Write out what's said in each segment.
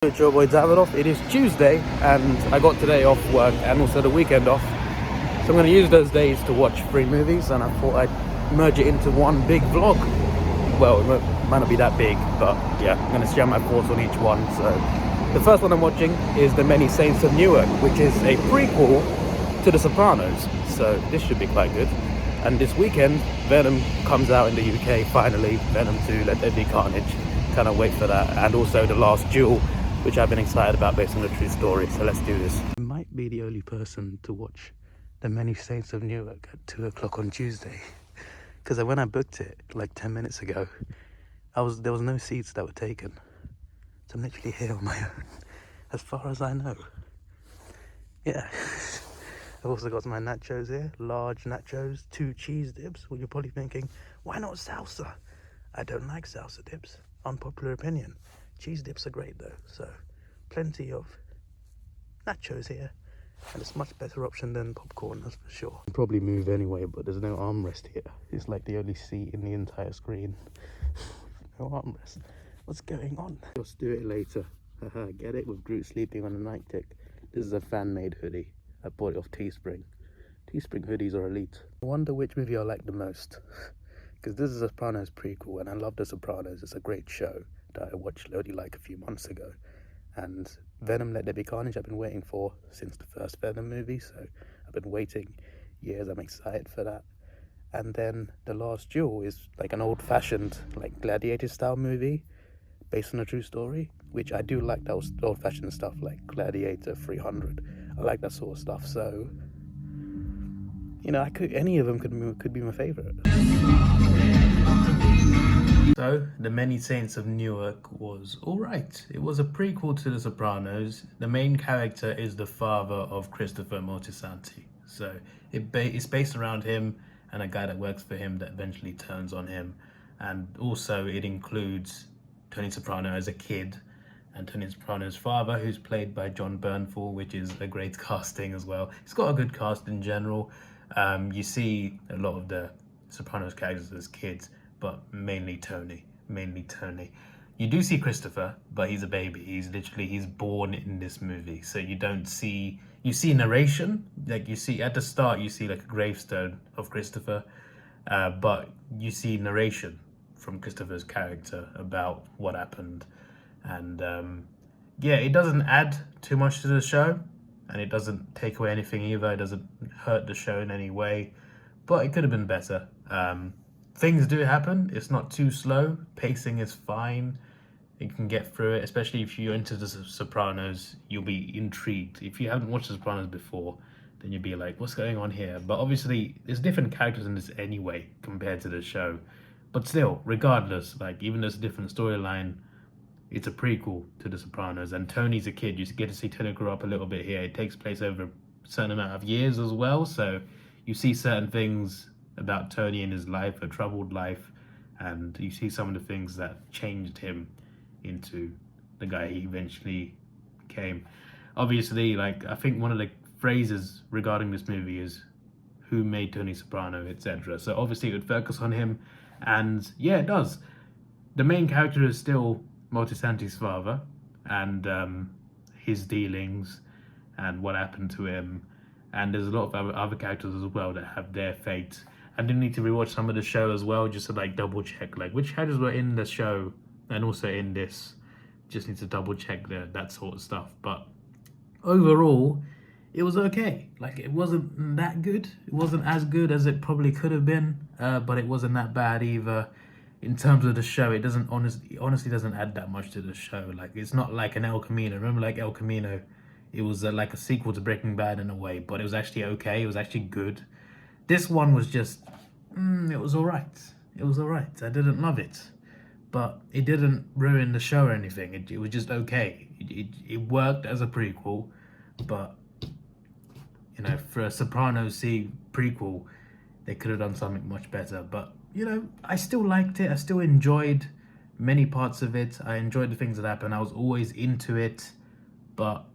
it's your boy Davidoff. It is Tuesday and I got today off work and also the weekend off. So I'm going to use those days to watch 3 movies and I thought I'd merge it into one big vlog. Well, it might not be that big, but yeah, I'm going to share my thoughts on each one. So the first one I'm watching is The Many Saints of Newark, which is a prequel to The Sopranos. So this should be quite good. And this weekend, Venom comes out in the UK finally. Venom 2, Let There Be Carnage. Cannot wait for that. And also The Last Duel, which I've been excited about based on the true story. So let's do this. I might be the only person to watch The Many Saints of Newark at 2 o'clock on Tuesday. Because when I booked it like 10 minutes ago, there was no seats that were taken. So I'm literally here on my own, as far as I know. Yeah. I've also got my nachos here, large nachos, 2 cheese dips. Well, you're probably thinking, why not salsa? I don't like salsa dips. Unpopular opinion. Cheese dips are great though, so plenty of nachos here. And it's a much better option than popcorn, that's for sure. I'll probably move anyway, but there's no armrest here. It's like the only seat in the entire screen. No armrest. What's going on? Just do it later. Haha, get it? With Groot sleeping on a night tick. This is a fan-made hoodie. I bought it off Teespring. Teespring hoodies are elite. I wonder which movie I like the most. Because this is a Sopranos prequel, and I love The Sopranos. It's a great show that I watched only like a few months ago. And Venom Let There Be Carnage I've been waiting for since the first Venom movie, so I've been waiting years. I'm excited for that. And then The Last Duel is like an old-fashioned, like gladiator style movie based on a true story, which I do like. Those old-fashioned stuff like Gladiator 300. I like that sort of stuff. So, you know, any of them could be my favorite. So, The Many Saints of Newark was alright. It was a prequel to The Sopranos. The main character is the father of Christopher Moltisanti. So, it's based around him and a guy that works for him that eventually turns on him. And also it includes Tony Soprano as a kid and Tony Soprano's father, who's played by John Bernthal, which is a great casting as well. It's got a good cast in general. You see a lot of the Sopranos characters as kids, but mainly Tony. You do see Christopher, but he's a baby. He's born in this movie. So you see narration, like you see at the start, you see like a gravestone of Christopher, but you see narration from Christopher's character about what happened. And yeah, it doesn't add too much to the show, and it doesn't take away anything either. It doesn't hurt the show in any way, but it could have been better. Things do happen. It's not too slow. Pacing is fine. You can get through it, especially if you're into The Sopranos. You'll be intrigued. If you haven't watched The Sopranos before, then you'll be like, what's going on here? But obviously, there's different characters in this anyway compared to the show. But still, regardless, like even though it's a different storyline, it's a prequel to The Sopranos. And Tony's a kid. You get to see Tony grow up a little bit here. It takes place over a certain amount of years as well. So you see certain things about Tony in his life, a troubled life, and you see some of the things that changed him into the guy he eventually became. Obviously, like I think one of the phrases regarding this movie is who made Tony Soprano, etc. So obviously it would focus on him, and yeah, it does. The main character is still Moltisanti's father, and his dealings and what happened to him, and there's a lot of other characters as well that have their fate. I did need to rewatch some of the show as well, just to like double check like which characters were in the show and also in this. Just need to double check that sort of stuff. But overall, it was okay. Like it wasn't that good. It wasn't as good as it probably could have been, but it wasn't that bad either. In terms of the show, it doesn't honestly doesn't add that much to the show. Like it's not like an El Camino. Remember, like El Camino, it was like a sequel to Breaking Bad in a way, but it was actually okay. It was actually good. This one was just, it was alright. It was alright. I didn't love it, but it didn't ruin the show or anything. It was just okay. It worked as a prequel, but you know, for a Sopranos prequel, they could have done something much better. But you know, I still liked it. I still enjoyed many parts of it. I enjoyed the things that happened. I was always into it, but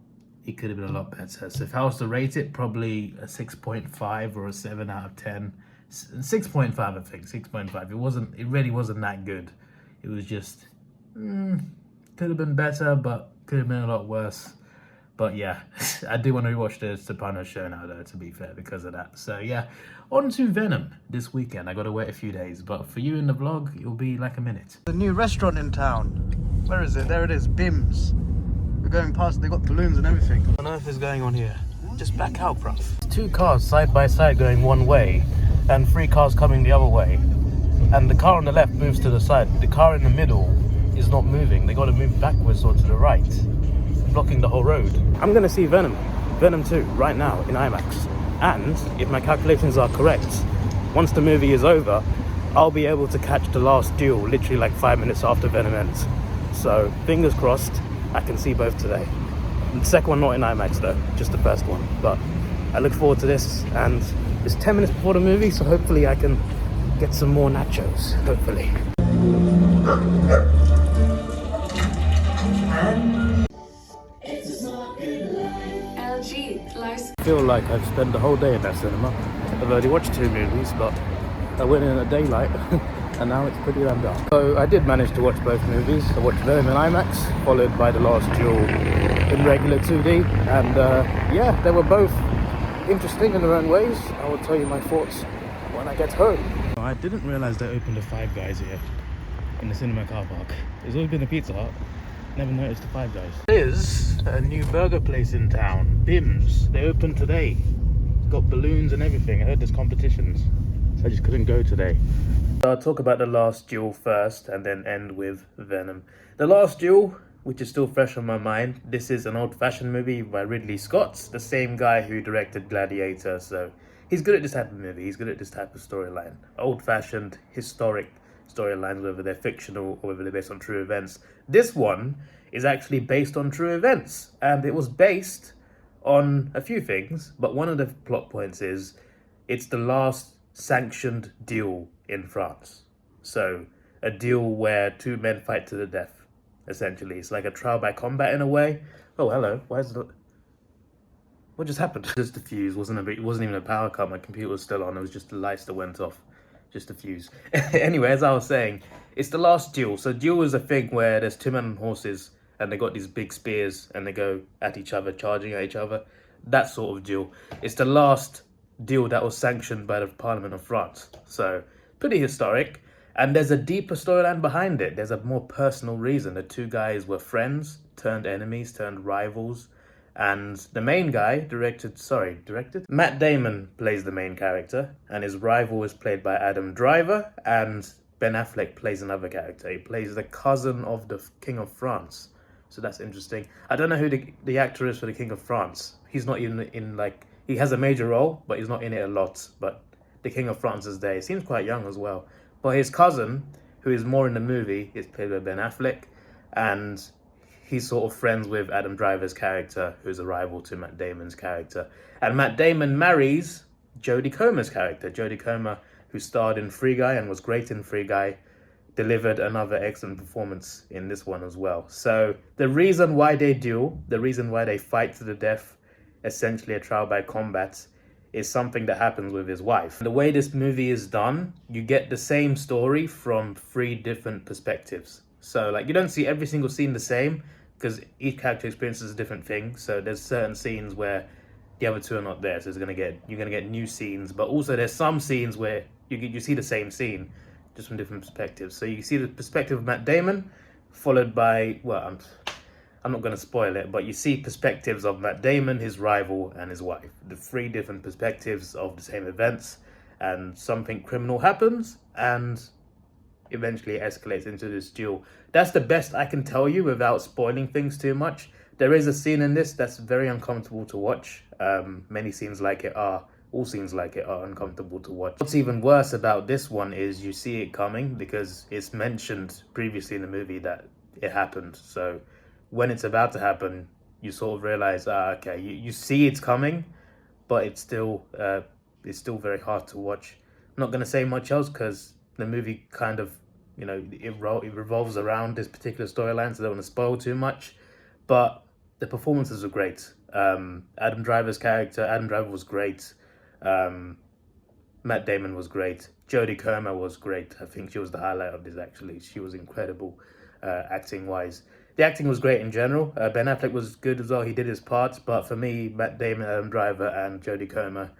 it could have been a lot better. So if I was to rate it, probably a 6.5 or a 7 out of 10. 6.5, I think. 6.5. It really wasn't that good. It was just could have been better, but Could have been a lot worse. But yeah, I do want to rewatch the Sopranos show now, though, to be fair, because of that. So yeah, on to Venom this weekend. I got to wait a few days, but for you in the vlog, it'll be like a minute. The new restaurant in town. Where is it? There it is, Bim's. We're going past, they got balloons and everything. What on earth is going on here? Just back out, bruv. 2 cars side by side going one way, and 3 cars coming the other way. And the car on the left moves to the side. The car in the middle is not moving. They got to move backwards or to the right, blocking the whole road. I'm gonna see Venom 2 right now in IMAX, and if my calculations are correct, once the movie is over, I'll be able to catch the last duel literally like 5 minutes after Venom ends. So fingers crossed I can see both today. The second one not in IMAX though, just the first one. But I look forward to this, and it's 10 minutes before the movie, so hopefully I can get some more nachos, hopefully. I feel like I've spent the whole day in that cinema. I've already watched 2 movies, but I went in at daylight and now it's pretty damn dark. So I did manage to watch both movies. I watched Venom in IMAX, followed by The Last Duel in regular 2D, and yeah, they were both interesting in their own ways. I will tell you my thoughts when I get home. I didn't realise they opened a Five Guys here in the cinema car park. There's always been a Pizza Hut. Never noticed the Five Guys. There's a new burger place in town, Bim's. They opened today. It's got balloons and everything. I heard there's competitions, so I just couldn't go today. So I'll talk about The Last Duel first and then end with Venom. The Last Duel, which is still fresh on my mind. This is an old-fashioned movie by Ridley Scott, the same guy who directed Gladiator, so he's good at this type of movie. He's good at this type of storyline. Old-fashioned, historic storylines, whether they're fictional or whether they're based on true events. This one is actually based on true events, and it was based on a few things, but one of the plot points is it's the last sanctioned duel in France. So a duel where 2 men fight to the death, essentially. It's like a trial by combat in a way. Oh, hello. Why is the... What just happened? Just the fuse. It wasn't even a power cut. My computer was still on. It was just the lights that went off. Just a fuse. Anyway, as I was saying, it's the last duel. So duel is a thing where there's 2 men on horses and they got these big spears and they go at each other, charging at each other. That sort of duel. It's the last duel that was sanctioned by the Parliament of France. So pretty historic. And there's a deeper storyline behind it. There's a more personal reason. The 2 guys were friends, turned enemies, turned rivals. And the main guy, directed? Matt Damon plays the main character, and his rival is played by Adam Driver, and Ben Affleck plays another character. He plays the cousin of the King of France. So that's interesting. I don't know who the actor is for the King of France. He's not even in, like, he has a major role, but he's not in it a lot. But the King of France is there. He seems quite young as well. But his cousin, who is more in the movie, is played by Ben Affleck, and he's sort of friends with Adam Driver's character, who's a rival to Matt Damon's character. And Matt Damon marries Jodie Comer's character. Jodie Comer, who starred in Free Guy and was great in Free Guy, delivered another excellent performance in this one as well. So the reason why they duel, the reason why they fight to the death, essentially a trial by combat, is something that happens with his wife. The way this movie is done, you get the same story from 3 different perspectives. So like, you don't see every single scene the same, because each character experiences a different thing. So there's certain scenes where the other 2 are not there, so you're gonna get new scenes. But also there's some scenes where you see the same scene, just from different perspectives. So you see the perspective of Matt Damon, followed by, well, I'm not gonna spoil it, but you see perspectives of Matt Damon, his rival, and his wife. The 3 different perspectives of the same events, and something criminal happens, and eventually escalates into this duel. That's the best I can tell you without spoiling things too much. There is a scene in this that's very uncomfortable to watch. Many scenes like it are. All scenes like it are uncomfortable to watch. What's even worse about this one is you see it coming, because it's mentioned previously in the movie that it happened. So when it's about to happen, you sort of realize, okay, you see it's coming, but it's still very hard to watch. I'm not going to say much else because the movie kind of, it revolves around this particular storyline, so I don't want to spoil too much. But the performances are great. Adam Driver was great. Matt Damon was great. Jodie Comer was great. I think she was the highlight of this, actually. She was incredible acting-wise. The acting was great in general. Ben Affleck was good as well. He did his part. But for me, Matt Damon, Adam Driver, and Jodie Comer,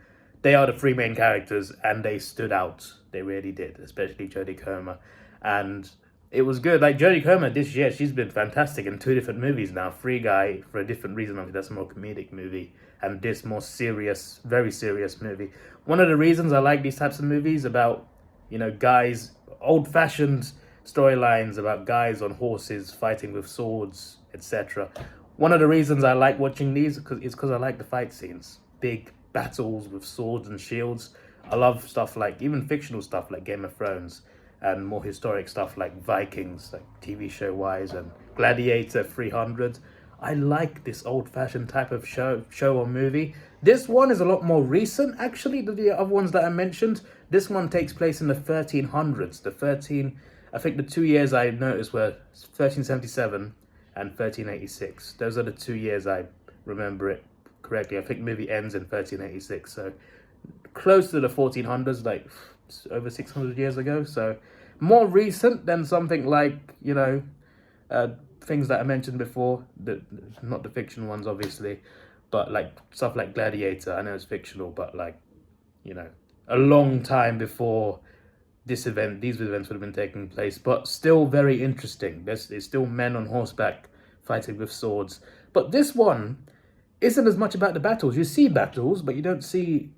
they are the three main characters, and they stood out. They really did, especially Jodie Comer. And it was good. Like, Jodie Comer this year, she's been fantastic in 2 different movies now. Free Guy, for a different reason. Obviously, that's a more comedic movie. And this more serious, very serious movie. One of the reasons I like these types of movies about, you know, guys, old-fashioned storylines about guys on horses fighting with swords, etc. One of the reasons I like watching these is because I like the fight scenes. Big battles with swords and shields. I love stuff like, even fictional stuff like Game of Thrones, and more historic stuff like Vikings, like TV show wise, and Gladiator 300. I like this old-fashioned type of show or movie. This one is a lot more recent, actually, than the other ones that I mentioned. This one takes place in the 1300s. I think the 2 years I noticed were 1377 and 1386. Those are the 2 years I remember it correctly. I think the movie ends in 1386, so close to the 1400s, like over 600 years ago. So more recent than something like, you know, things that I mentioned before, not the fiction ones, obviously, but like stuff like Gladiator. I know it's fictional, but like, you know, a long time before these events would have been taking place, but still very interesting. There's still men on horseback fighting with swords. But this one isn't as much about the battles. You see battles, but you don't see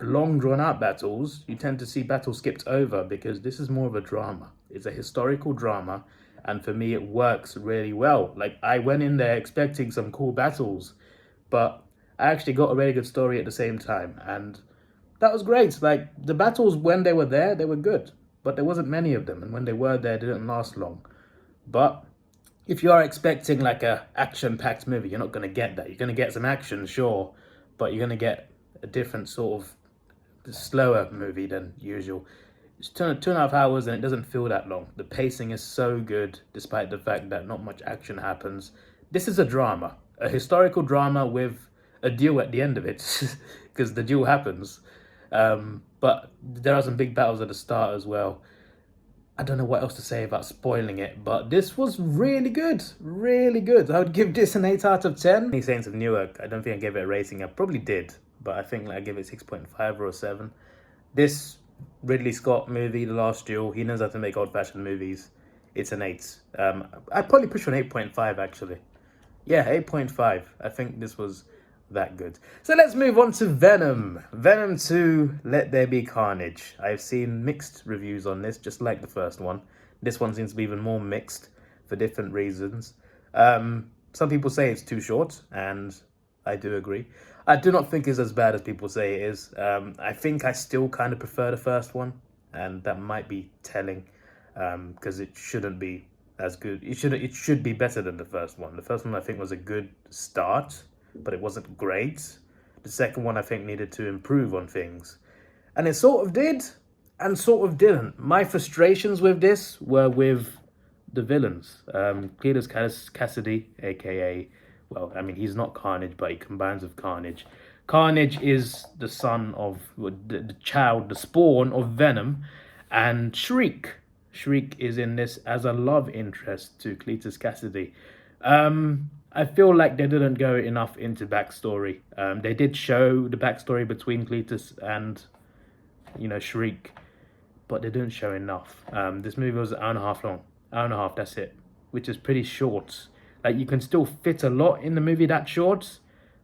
long drawn out battles. You tend to see battles skipped over because this is more of a drama. It's a historical drama, and for me it works really well. Like, I went in there expecting some cool battles, but I actually got a really good story at the same time, and that was great. Like, the battles, when they were there, they were good, but there wasn't many of them, and when they were there, they didn't last long. But if you are expecting like a action-packed movie, you're not going to get that. You're going to get some action, sure, but you're going to get a different sort of slower movie than usual. It's 2.5 hours and it doesn't feel that long. The pacing is so good, despite the fact that not much action happens. This is a drama, a historical drama with a duel at the end of it, because the duel happens. But there are some big battles at the start as well. I don't know what else to say about spoiling it, but this was really good, really good. I would give this an 8 out of 10. Many Saints of Newark, I don't think I gave it a rating. I probably did, but I think I gave it 6.5 or a 7. This Ridley Scott movie, The Last Duel, he knows how to make old-fashioned movies. It's an 8. I'd probably push for an 8.5, actually. Yeah, 8.5. I think this was that good. So let's move on to Venom. Venom 2, Let There Be Carnage. I've seen mixed reviews on this, just like the first one. This one seems to be even more mixed for different reasons. Some people say it's too short, and I do agree. I do not think it's as bad as people say it is. I think I still kind of prefer the first one, and that might be telling, because it shouldn't be as good. It should be better than the first one. The first one, I think, was a good start, but it wasn't great. The second one, I think, needed to improve on things, and it sort of did and sort of didn't. My frustrations with this were with the villains. Cletus Cassidy, aka, well, I mean, he's not Carnage, but he combines with Carnage. Carnage is the son of, the child, the spawn of Venom, and Shriek. Shriek is in this as a love interest to Cletus Cassidy. I feel like they didn't go enough into backstory. They did show the backstory between Cletus and, you know, Shriek, but they didn't show enough. This movie was an hour and a half long. Hour and a half, that's it, which is pretty short. Like, you can still fit a lot in the movie that short.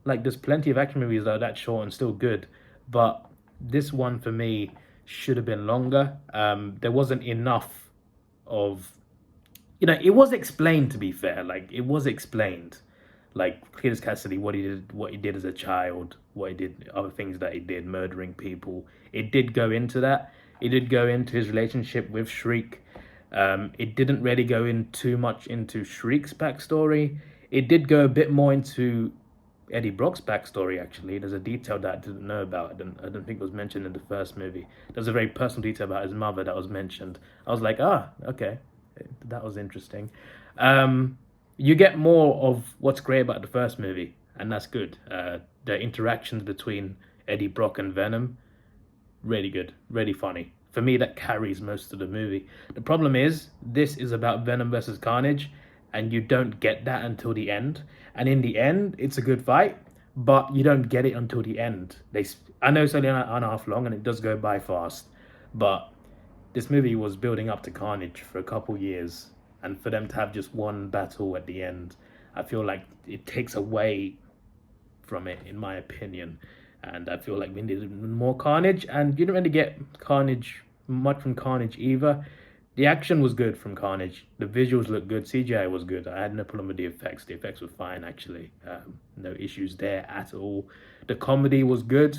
Like, there's plenty of action movies that are that short and still good, but this one for me should have been longer. There wasn't enough of, you know, it was explained, to be fair. Like, it was explained, like Cletus Cassidy, what he did as a child, what he did, other things that he did, murdering people. It did go into that. It did go into his relationship with Shriek. It didn't really go in too much into Shriek's backstory. It did go a bit more into Eddie Brock's backstory, actually. There's a detail that I didn't know about. I don't think it was mentioned in the first movie. There's a very personal detail about his mother that was mentioned. I was like, okay, that was interesting. You get more of what's great about the first movie, and that's good. The interactions between Eddie Brock and Venom, really good, really funny. For me, that carries most of the movie. The problem is, this is about Venom versus Carnage, and you don't get that until the end. And in the end, it's a good fight, but you don't get it until the end. I know it's only an hour and a half long, and it does go by fast, but this movie was building up to carnage for a couple years, and for them to have just one battle at the end, I feel like it takes away from it, in my opinion. And I feel like we needed more carnage, and you didn't really get much from Carnage either. The action was good from Carnage. The visuals looked good. CGI was good. I had no problem with the effects. The effects were fine, actually. No issues there at all. The comedy was good.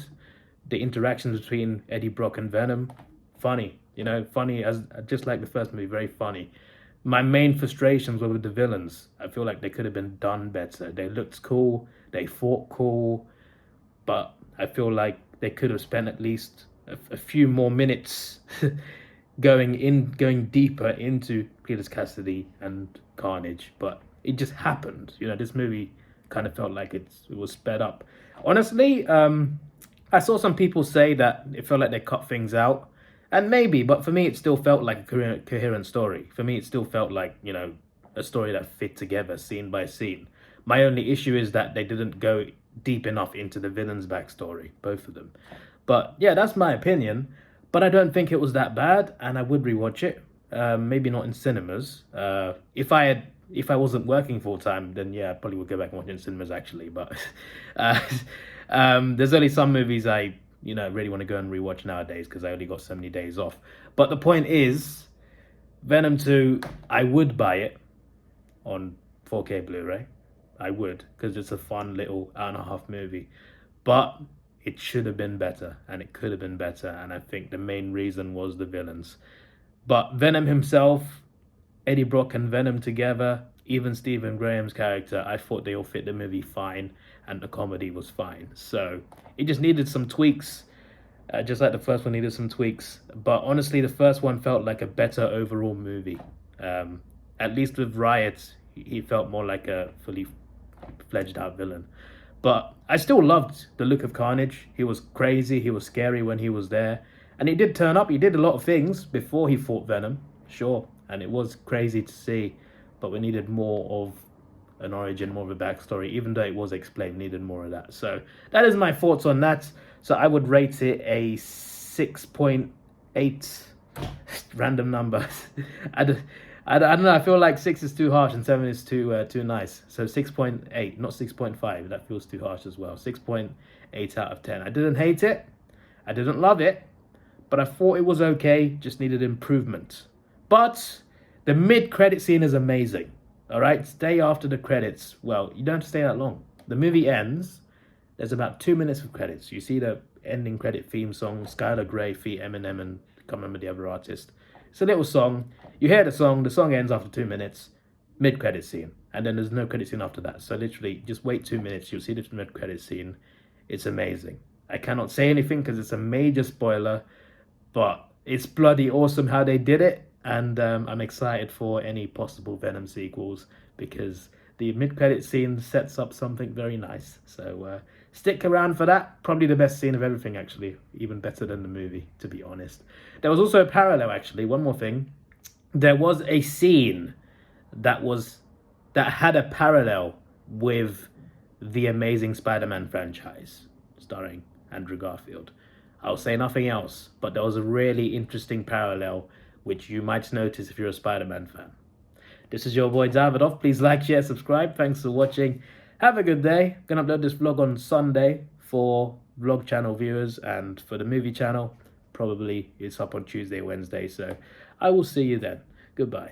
The interactions between Eddie Brock and Venom, funny. You know, funny as just like the first movie, very funny. My main frustrations were with the villains. I feel like they could have been done better. They looked cool. They fought cool. But I feel like they could have spent at least a few more minutes going deeper into Cletus Cassidy and Carnage. But it just happened. You know, this movie kind of felt like it was sped up. Honestly, I saw some people say that it felt like they cut things out. And maybe, but for me, it still felt like a coherent story. For me, it still felt like, you know, a story that fit together scene by scene. My only issue is that they didn't go deep enough into the villain's backstory, both of them. But yeah, that's my opinion. But I don't think it was that bad, and I would rewatch it. Maybe not in cinemas. If I wasn't working full time, then yeah, I probably would go back and watch it in cinemas actually. But there's only some movies I really want to go and rewatch nowadays because I only got so many days off. But the point is, Venom 2, I would buy it on 4K Blu-ray. I would, because it's a fun little hour-and-a-half movie. But it should have been better, and it could have been better, and I think the main reason was the villains. But Venom himself, Eddie Brock and Venom together, even Stephen Graham's character, I thought they all fit the movie fine, and the comedy was fine. So it just needed some tweaks, just like the first one needed some tweaks. But honestly, the first one felt like a better overall movie. At least with Riot, he felt more like a fully fledged out villain. But I still loved the look of Carnage. He was crazy, he was scary when he was there. And he did turn up, he did a lot of things before he fought Venom, sure. And it was crazy to see, but we needed more of an origin, more of a backstory. Even though it was explained, needed more of that. So that is my thoughts on that. So I would rate it a 6.8, random number. I don't know, I feel like 6 is too harsh and 7 is too nice. So 6.8, not 6.5, that feels too harsh as well. 6.8 out of 10. I didn't hate it, I didn't love it, but I thought it was okay, just needed improvement. But the mid-credit scene is amazing, all right? Stay after the credits. Well, you don't have to stay that long. The movie ends, there's about 2 minutes of credits. You see the ending credit theme song, Skylar Grey feat Eminem, and I can't remember the other artist. It's a little song. You hear the song ends after 2 minutes, mid-credit scene, and then there's no credit scene after that. So literally, just wait 2 minutes, you'll see the mid-credit scene. It's amazing. I cannot say anything because it's a major spoiler, but it's bloody awesome how they did it, and I'm excited for any possible Venom sequels because the mid-credit scene sets up something very nice. So stick around for that. Probably the best scene of everything, actually. Even better than the movie, to be honest. There was also a parallel, actually. One more thing. There was a scene that had a parallel with the Amazing Spider-Man franchise, starring Andrew Garfield. I'll say nothing else, but there was a really interesting parallel, which you might notice if you're a Spider-Man fan. This is your boy Davidoff. Please like, share, subscribe. Thanks for watching. Have a good day. Gonna upload this vlog on Sunday for vlog channel viewers, and for the movie channel, probably it's up on Tuesday, Wednesday. So I will see you then. Goodbye.